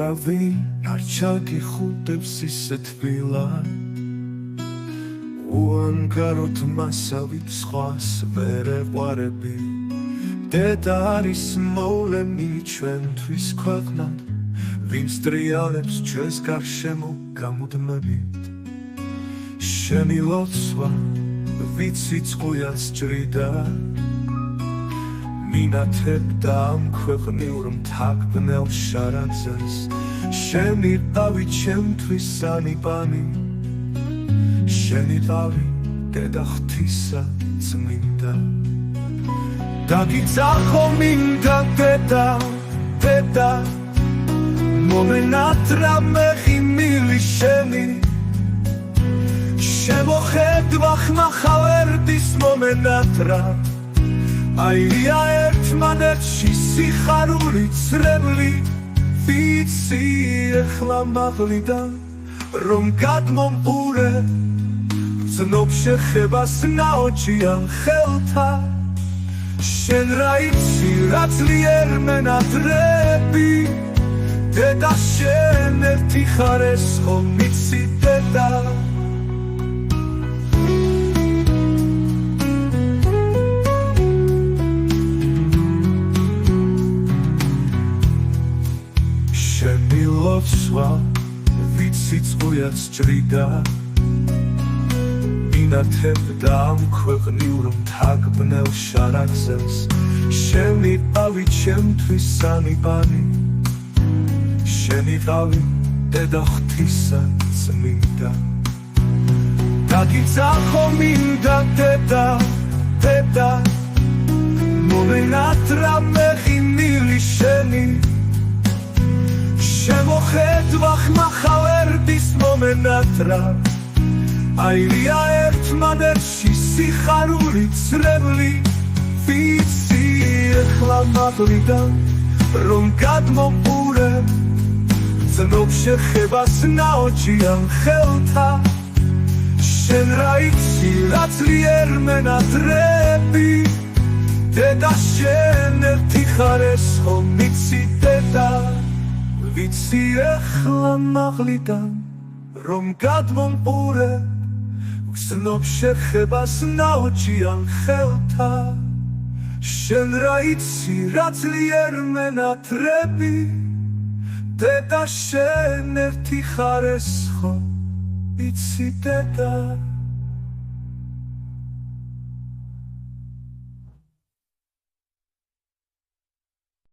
არავინ არ ჩაგიხუტებს ისეთ ვილად უანგაროდ მასავით სხვას ვერ ეყვარები დედა არის მოვლენი ჩვენთვის ქვეყნად ვინც ტრიალებს ჩვენს გარშემო გამუდმებით შენი ლოცვა ვიცი წყუიას ჭრიდა მინათებდა ამ ქვეყნიურ მთაგბნელ შარაძეს შენი ტავი ჩემთვის ანიპანი შენი ტავი დედა ღვთისა წმინდა დაგიძახო მინდა დედა დედა მომენატრა მეხიმილი შენი შემოხედვა ხმახა ვერდის მომენატრა აირია ერთმანეთში სიხარული ცრემლი ვიცი ეხლა მაღლიდან რომ გადმომყურე გრძნობ შეხებას ნაოჭიან ხელთა შენ რა იცი რა ძლიერ მენატრები დედა შენ ერთი ხარ ეს ხომ იცი დედა შენი ლოცვა ვიცი წყუიას ჭრიდა მინათებდა ამ ქვეყნიურ მთაგბნელ შარაძეს შენი ტავი ჩემთვის ანიპანი შენი ტავი დედა ღვთისა წმინდა დაგიძახო მინდა დედა დედა მომენატრა მეხიმილი შენი შემოხედვა ხმახა ვერდის მომენატრა აირია ერთმანეთში სიხარული ცრემლი ვიცი ეხლა მაღლიდან რომ გადმომყურე გრძნობ შეხებას ნაოჭიან ხელთა შენ რა იცი რა ძლიერ მენატრები დედა შენ ერთი ხარ ეს ხომ იცი დედა ვიცი ეხლა მაღლიდან რომ გადმომყურე გრძნობ შეხებას ნაოჭიან ხელთა შენ რა იცი რა ძლიერ მენატრები დედა შენ ერთი ხარ ეს ხომ იცი დედა